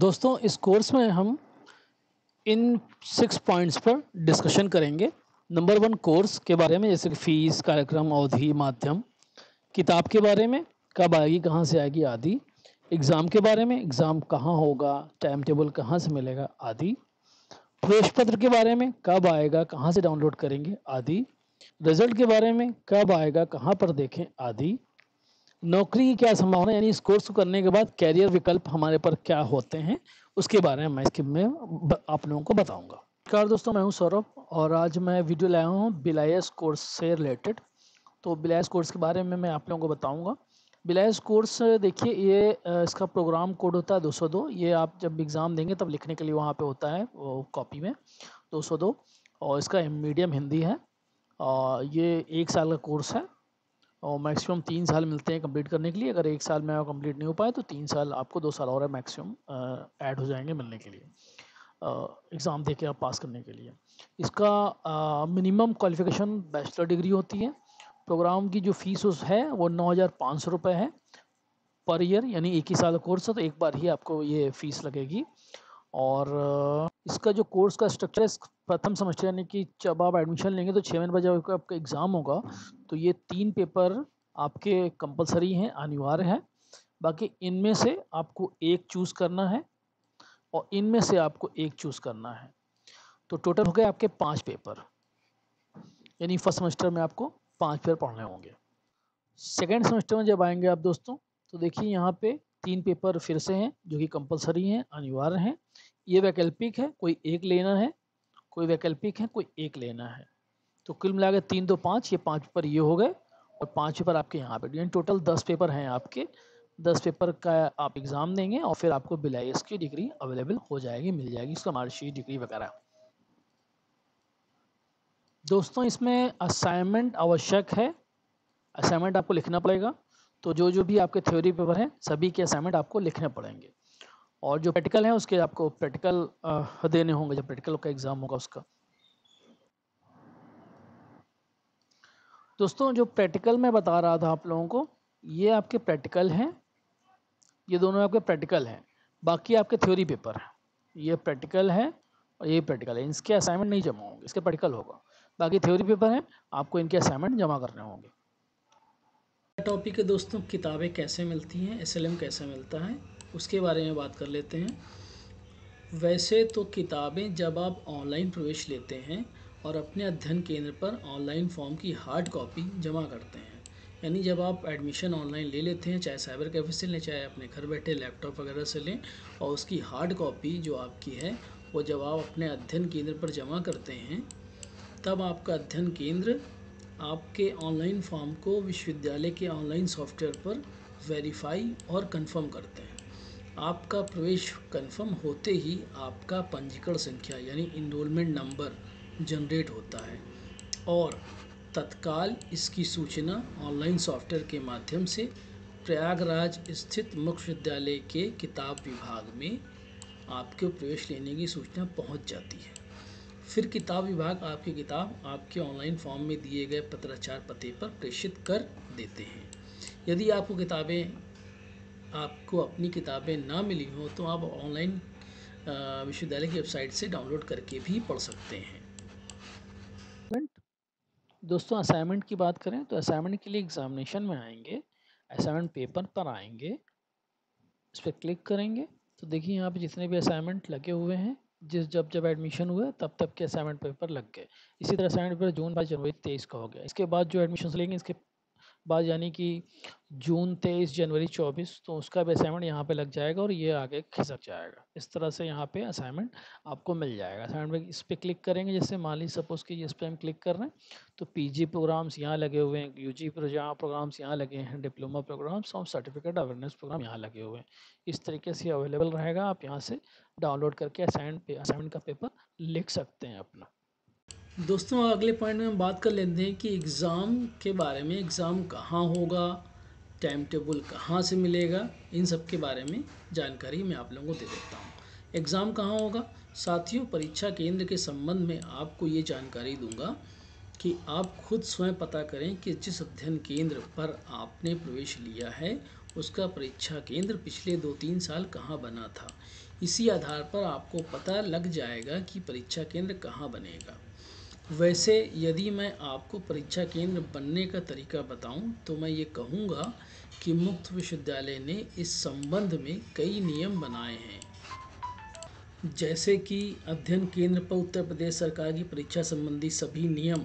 दोस्तों इस कोर्स में हम इन 6 पॉइंट्स पर डिस्कशन करेंगे। नंबर 1 कोर्स के बारे में, जैसे कि फीस, कार्यक्रम, अवधि, माध्यम, किताब के बारे में, कब आएगी, कहाँ से आएगी आदि, एग्ज़ाम के बारे में, एग्ज़ाम कहाँ होगा, टाइम टेबल कहाँ से मिलेगा आदि, प्रवेश पत्र के बारे में, कब आएगा, कहाँ से डाउनलोड करेंगे आदि, रिजल्ट के बारे में, कब आएगा, कहाँ पर देखें आदि, नौकरी की क्या संभावना, यानी इस कोर्स को करने के बाद कैरियर विकल्प हमारे पर क्या होते हैं, उसके बारे में मैं इसके में आप लोगों को बताऊंगा। नमस्कार दोस्तों, मैं हूं सौरभ और आज मैं वीडियो लाया हूं बिलायस कोर्स से रिलेटेड। तो बिलायस कोर्स के बारे में मैं आप लोगों को बताऊंगा। बिलायस कोर्स देखिए, ये इसका प्रोग्राम कोड होता है 202। ये आप जब एग्ज़ाम देंगे तब लिखने के लिए वहाँ पे होता है वो कॉपी में 202, और इसका मीडियम हिंदी है। और ये 1 साल का कोर्स है और मैक्सिमम 3 साल मिलते हैं कंप्लीट करने के लिए। अगर 1 साल में आप कंप्लीट नहीं हो पाए तो 3 साल, आपको 2 साल और मैक्सिमम ऐड हो जाएंगे मिलने के लिए, एग्ज़ाम दे के आप पास करने के लिए। इसका मिनिमम क्वालिफ़िकेशन बैचलर डिग्री होती है। प्रोग्राम की जो फीस है वो 9,500 रुपये है पर ईयर, यानी 1 ही साल का कोर्स है तो एक बार ही आपको ये फ़ीस लगेगी। और इसका जो कोर्स का स्ट्रक्चर है, प्रथम सेमेस्टर यानी कि जब आप एडमिशन लेंगे तो 6 महीने बाद जब आपका एग्ज़ाम होगा तो ये 3 पेपर आपके कंपलसरी हैं, अनिवार्य है। बाकी इनमें से आपको एक चूज़ करना है और इनमें से आपको एक चूज़ करना है। तो टोटल हो गए आपके 5 पेपर, यानी फर्स्ट सेमेस्टर में आपको 5 पेपर पढ़ने होंगे। सेकेंड सेमेस्टर में जब आएंगे आप दोस्तों, तो देखिए यहाँ पे 3 पेपर फिर से हैं जो कि कंपलसरी हैं, अनिवार्य हैं। ये वैकल्पिक है, कोई एक लेना है, कोई वैकल्पिक है, कोई एक लेना है। तो कुल मिला के 3 2 5, ये 5 पेपर ये हो गए और 5 पेपर आपके यहाँ पे, यानी टोटल 10 पेपर हैं आपके। 10 पेपर का आप एग्ज़ाम देंगे और फिर आपको बिलायस की डिग्री अवेलेबल हो जाएगी, मिल जाएगी, इसका मार्कशीट, डिग्री वगैरह। दोस्तों इसमें असाइनमेंट आवश्यक है, असाइनमेंट आपको लिखना पड़ेगा। तो जो जो भी आपके थ्योरी पेपर हैं सभी के असाइनमेंट आपको लिखने पड़ेंगे, और जो प्रैक्टिकल हैं उसके आपको प्रैक्टिकल देने होंगे जब प्रैक्टिकल का एग्ज़ाम होगा उसका। दोस्तों जो प्रैक्टिकल मैं बता रहा था आप लोगों को, ये आपके प्रैक्टिकल हैं, ये दोनों आपके प्रैक्टिकल हैं। बाकी आपके थ्योरी पेपर हैं, ये प्रैक्टिकल है और ये प्रैक्टिकल है। इसके असाइनमेंट नहीं जमा होंगे, इसके प्रैक्टिकल होगा। बाकी थ्योरी पेपर हैं, आपको इनके असाइनमेंट जमा करने होंगे। टॉपिक है दोस्तों, किताबें कैसे मिलती हैं, एसएलएम कैसे मिलता है, उसके बारे में बात कर लेते हैं। वैसे तो किताबें जब आप ऑनलाइन प्रवेश लेते हैं और अपने अध्ययन केंद्र पर ऑनलाइन फॉर्म की हार्ड कॉपी जमा करते हैं, यानी जब आप एडमिशन ऑनलाइन ले लेते हैं, चाहे साइबर कैफे से लें, चाहे अपने घर बैठे लैपटॉप वगैरह से लें, और उसकी हार्ड कॉपी जो आपकी है वो जब आप अपने अध्ययन केंद्र पर जमा करते हैं, तब आपका अध्ययन केंद्र आपके ऑनलाइन फॉर्म को विश्वविद्यालय के ऑनलाइन सॉफ्टवेयर पर वेरीफाई और कंफर्म करते हैं। आपका प्रवेश कंफर्म होते ही आपका पंजीकरण संख्या यानी इनरोलमेंट नंबर जनरेट होता है और तत्काल इसकी सूचना ऑनलाइन सॉफ्टवेयर के माध्यम से प्रयागराज स्थित मुख्य विद्यालय के किताब विभाग में आपके प्रवेश लेने की सूचना पहुंच जाती है। फिर किताब विभाग आपकी किताब आपके ऑनलाइन फॉर्म में दिए गए पत्राचार पते पर प्रेषित कर देते हैं। यदि आपको अपनी किताबें ना मिली हो तो आप ऑनलाइन विश्वविद्यालय की वेबसाइट से डाउनलोड करके भी पढ़ सकते हैं। दोस्तों असाइनमेंट की बात करें तो असाइनमेंट के लिए एग्जामिनेशन में आएंगे, असाइनमेंट पेपर पर आएंगे, इस पर क्लिक करेंगे तो देखिए यहाँ पे जितने भी असाइनमेंट लगे हुए हैं, जब एडमिशन हुआ तब के असाइनमेंट पेपर लग गए। इसी तरह असाइनमेंट पेपर जून 22 जनवरी 23 का हो गया। इसके बाद जो एडमिशन लेंगे इसके बाद, यानी कि जून 23 जनवरी 24, तो उसका भी असाइनमेंट यहाँ पे लग जाएगा और ये आगे खिसक जाएगा। इस तरह से यहाँ पे असाइनमेंट आपको मिल जाएगा। असाइनमेंट इस पर क्लिक करेंगे, जैसे मान लीजिए सपोज़ कि इस पर हम क्लिक कर रहे हैं तो पीजी प्रोग्राम्स यहाँ लगे हुए हैं, यूजी प्रोग्राम्स यहाँ लगे हैं, डिप्लोमा प्रोग्राम्स और सर्टिफिकेट अवेयरनेस प्रोग्राम यहाँ लगे हुए हैं। इस तरीके से अवेलेबल रहेगा, आप यहाँ से डाउनलोड करके असाइनमेंट का पेपर लिख सकते हैं अपना। दोस्तों अगले पॉइंट में हम बात कर लेते हैं कि एग्ज़ाम के बारे में, एग्ज़ाम कहाँ होगा, टाइम टेबल कहाँ से मिलेगा, इन सब के बारे में जानकारी मैं आप लोगों को दे देता हूँ। एग्ज़ाम कहाँ होगा साथियों, परीक्षा केंद्र के संबंध में आपको ये जानकारी दूंगा कि आप खुद स्वयं पता करें कि जिस अध्ययन केंद्र पर आपने प्रवेश लिया है उसका परीक्षा केंद्र पिछले 2-3 साल कहाँ बना था। इसी आधार पर आपको पता लग जाएगा कि परीक्षा केंद्र कहाँ बनेगा। वैसे यदि मैं आपको परीक्षा केंद्र बनने का तरीका बताऊं तो मैं ये कहूँगा कि मुक्त विश्वविद्यालय ने इस संबंध में कई नियम बनाए हैं, जैसे कि अध्ययन केंद्र पर उत्तर प्रदेश सरकार की परीक्षा संबंधी सभी नियम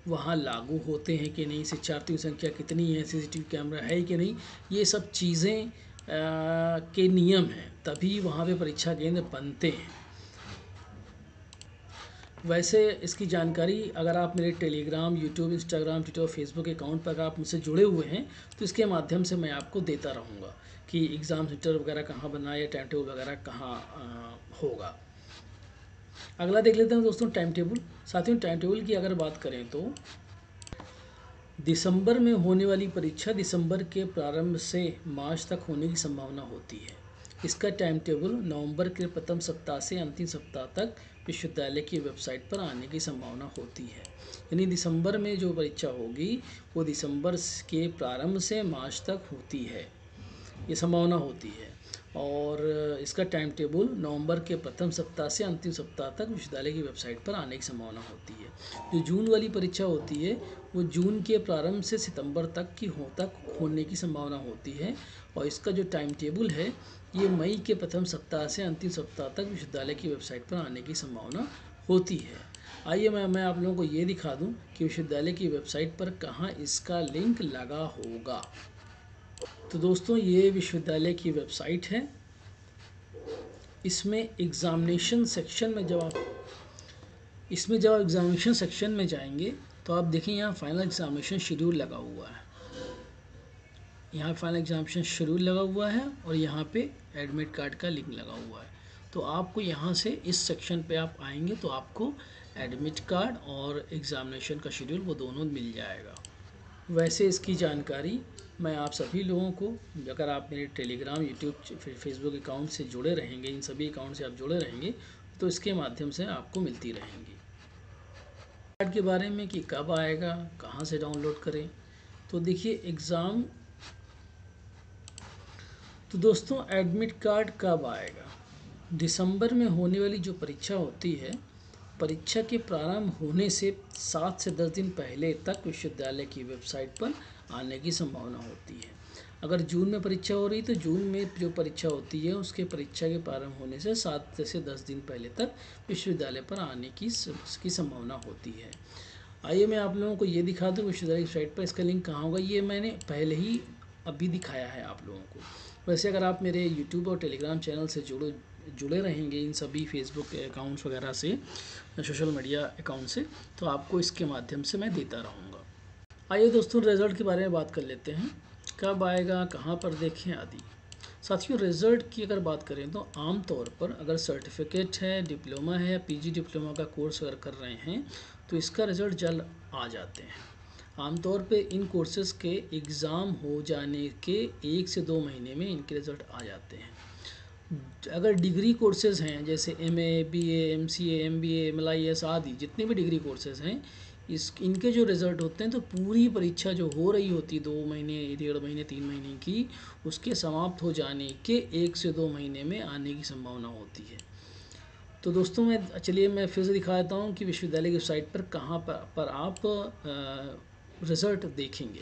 वहाँ लागू होते हैं कि नहीं, शिक्षार्थियों की संख्या कितनी है, सीसीटीवी कैमरा है कि नहीं, ये सब चीज़ें के नियम हैं, तभी वहाँ पे परीक्षा केंद्र बनते हैं। वैसे इसकी जानकारी अगर आप मेरे Telegram, YouTube, Instagram, Twitter, Facebook account पर अगर आप मुझसे जुड़े हुए हैं तो इसके माध्यम से मैं आपको देता रहूँगा कि एग्ज़ाम सेंटर वगैरह कहाँ बनना है या टाइम टेबल वगैरह कहाँ होगा। अगला देख लेते हैं दोस्तों टाइम टेबल। साथियों, टाइम टेबल की अगर बात करें तो दिसंबर में होने वाली परीक्षा दिसंबर के प्रारंभ से मार्च तक होने की संभावना होती है। इसका टाइम टेबल नवंबर के प्रथम सप्ताह से अंतिम सप्ताह तक विश्वविद्यालय की वेबसाइट पर आने की संभावना होती है। यानी दिसंबर में जो परीक्षा होगी वो दिसंबर के प्रारंभ से मार्च तक होती है, ये संभावना होती है। और इसका टाइम टेबल नवंबर के प्रथम सप्ताह से अंतिम सप्ताह तक विश्वविद्यालय की वेबसाइट पर आने की संभावना होती है। जो जून वाली परीक्षा होती है वो जून के प्रारंभ से सितंबर तक होने की संभावना होती है। और इसका जो टाइम टेबल है ये मई के प्रथम सप्ताह से अंतिम सप्ताह तक विश्वविद्यालय की वेबसाइट पर आने की संभावना होती है। आइए मैं आप लोगों को ये दिखा दूं कि विश्वविद्यालय की वेबसाइट पर कहाँ इसका लिंक लगा होगा। तो दोस्तों, ये विश्वविद्यालय की वेबसाइट है। इसमें एग्ज़ामिनेशन सेक्शन में जब एग्ज़ामिनेशन सेक्शन में जाएंगे तो आप देखें यहाँ फाइनल एग्ज़ामिनेशन शेड्यूल लगा हुआ है। यहाँ फाइनल एग्ज़ामिनेशन शेड्यूल लगा हुआ है और यहाँ पे एडमिट कार्ड का लिंक लगा हुआ है। तो आपको यहाँ से इस सेक्शन पे आप आएंगे तो आपको एडमिट कार्ड और एग्ज़ामिनेशन का शेड्यूल वो दोनों मिल जाएगा। वैसे इसकी जानकारी मैं आप सभी लोगों को, अगर आप मेरे टेलीग्राम, यूट्यूब, फेसबुक अकाउंट से जुड़े रहेंगे, इन सभी अकाउंट से आप जुड़े रहेंगे तो इसके माध्यम से आपको मिलती रहेंगी। कार्ड के बारे में कि कब आएगा, कहाँ से डाउनलोड करें, तो देखिए एग्ज़ाम, तो दोस्तों एडमिट कार्ड कब आएगा? दिसंबर में होने वाली जो परीक्षा होती है, परीक्षा के प्रारंभ होने से 7 से 10 दिन पहले तक विश्वविद्यालय की वेबसाइट पर आने की संभावना होती है। अगर जून में परीक्षा हो रही तो जून में जो परीक्षा होती है उसके परीक्षा के प्रारंभ होने से 7 से 10 दिन पहले तक विश्वविद्यालय पर आने की संभावना होती है। आइए मैं आप लोगों को ये दिखा दूँ विश्वविद्यालय की वेबसाइट पर इसका लिंक कहाँ होगा। ये मैंने पहले ही अभी दिखाया है आप लोगों को। वैसे अगर आप मेरे यूट्यूब और टेलीग्राम चैनल से जुड़े रहेंगे, इन सभी फेसबुक अकाउंट्स वगैरह से, सोशल मीडिया अकाउंट से, तो आपको इसके माध्यम से मैं देता रहूँगा। आइए दोस्तों रिज़ल्ट के बारे में बात कर लेते हैं, कब आएगा, कहाँ पर देखें आदि। साथियों, रिज़ल्ट की अगर बात करें तो आम तौर पर अगर सर्टिफिकेट है, डिप्लोमा है या पीजी डिप्लोमा का कोर्स अगर कर रहे हैं तो इसका रिज़ल्ट जल्द आ जाते हैं। आमतौर पे इन कोर्सेज़ के एग्ज़ाम हो जाने के 1 से 2 महीने में इनके रिज़ल्ट आ जाते हैं। अगर डिग्री कोर्सेज़ हैं जैसे MA, BA, MCA, MBA, MLIS आदि जितने भी डिग्री कोर्सेज़ हैं, इनके जो रिज़ल्ट होते हैं तो पूरी परीक्षा जो हो रही होती है 2 महीने, 1.5 महीने, 3 महीने की, उसके समाप्त हो जाने के 1 से 2 महीने में आने की संभावना होती है। तो दोस्तों मैं फिर से दिखा देता हूँ कि विश्वविद्यालय की वेबसाइट पर कहाँ पर आप रिज़ल्ट देखेंगे।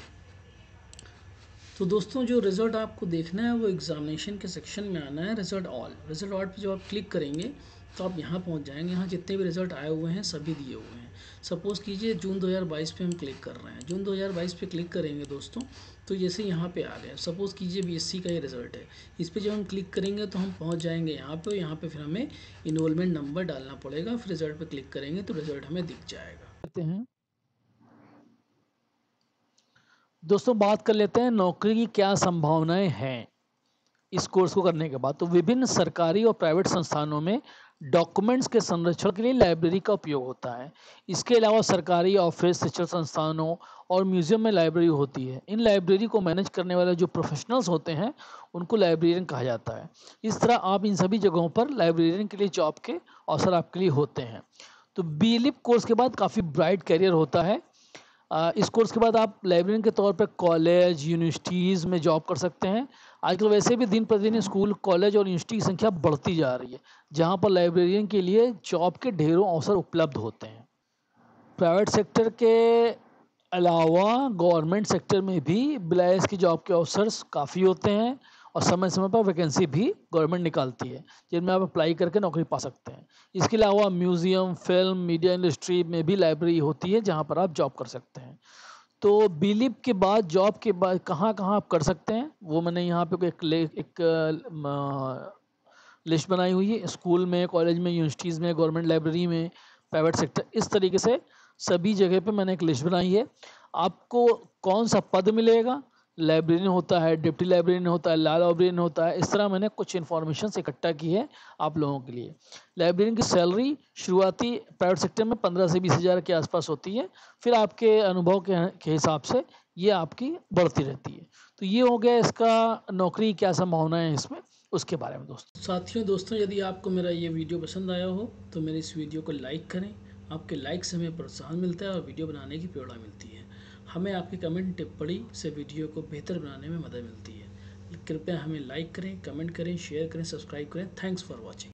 तो दोस्तों, जो रिज़ल्ट आपको देखना है वो एग्ज़ामिनेशन के सेक्शन में आना है, रिज़ल्ट ऑल पे जब आप क्लिक करेंगे तो आप यहाँ पहुँच जाएंगे। यहाँ जितने भी रिज़ल्ट आए हुए हैं सभी दिए हुए हैं। सपोज़ कीजिए जून 2022 पे हम क्लिक कर रहे हैं, जून 2022 पे क्लिक करेंगे दोस्तों तो जैसे यहाँ पे आ गए। सपोज़ कीजिए BSc का ये रिज़ल्ट है, इस पर जब हम क्लिक करेंगे तो हम पहुँच जाएंगे यहाँ पे फिर हमें इनरोलमेंट नंबर डालना पड़ेगा, फिर रिज़ल्ट पर क्लिक करेंगे तो रिज़ल्ट हमें दिख जाएगा। दोस्तों, बात कर लेते हैं नौकरी की क्या संभावनाएं हैं इस कोर्स को करने के बाद। तो विभिन्न सरकारी और प्राइवेट संस्थानों में डॉक्यूमेंट्स के संरक्षण के लिए लाइब्रेरी का उपयोग होता है। इसके अलावा सरकारी ऑफिस, शिक्षण संस्थानों और म्यूजियम में लाइब्रेरी होती है। इन लाइब्रेरी को मैनेज करने वाले जो प्रोफेशनल्स होते हैं उनको लाइब्रेरियन कहा जाता है। इस तरह आप इन सभी जगहों पर लाइब्रेरियन के लिए जॉब के अवसर आपके लिए होते हैं। तो BLIP कोर्स के बाद काफ़ी ब्राइट करियर होता है। इस कोर्स के बाद आप लाइब्रेरियन के तौर पर कॉलेज यूनिवर्सिटीज़ में जॉब कर सकते हैं। आजकल वैसे भी दिन प्रतिदिन स्कूल कॉलेज और यूनिवर्सिटी की संख्या बढ़ती जा रही है, जहाँ पर लाइब्रेरियन के लिए जॉब के ढेरों अवसर उपलब्ध होते हैं। प्राइवेट सेक्टर के अलावा गवर्नमेंट सेक्टर में भी BIS की जॉब के अवसर्स काफ़ी होते हैं और समय समय पर वैकेंसी भी गवर्नमेंट निकालती है, जिनमें आप अप्लाई करके नौकरी पा सकते हैं। इसके अलावा म्यूज़ियम, फिल्म, मीडिया इंडस्ट्री में भी लाइब्रेरी होती है, जहाँ पर आप जॉब कर सकते हैं। तो बीलिप के बाद जॉब के बाद कहाँ-कहाँ आप कर सकते हैं, वो मैंने यहाँ पे एक लिस्ट बनाई हुई है। स्कूल में, कॉलेज में, यूनिवर्सिटीज़ में, गवर्नमेंट लाइब्रेरी में, प्राइवेट सेक्टर, इस तरीके से सभी जगह पे मैंने एक लिस्ट बनाई है। आपको कौन सा पद मिलेगा, लाइब्रेरियन होता है, डिप्टी लाइब्रेरियन होता है, लॉ लाइब्रेरियन होता है, इस तरह मैंने कुछ इन्फॉर्मेशन इकट्ठा की है आप लोगों के लिए। लाइब्रेरियन की सैलरी शुरुआती प्राइवेट सेक्टर में 15 से 20 हज़ार के आसपास होती है, फिर आपके अनुभव के हिसाब से ये आपकी बढ़ती रहती है। तो ये हो गया इसका नौकरी क्या संभावना है इसमें, उसके बारे में दोस्तों यदि आपको मेरा ये वीडियो पसंद आया हो तो मेरे इस वीडियो को लाइक करें। आपके लाइक से हमें प्रोत्साहन मिलता है और वीडियो बनाने की प्रेरणा मिलती है। हमें आपकी कमेंट टिप्पणी से वीडियो को बेहतर बनाने में मदद मिलती है। कृपया हमें लाइक करें, कमेंट करें, शेयर करें, सब्सक्राइब करें। Thanks for watching.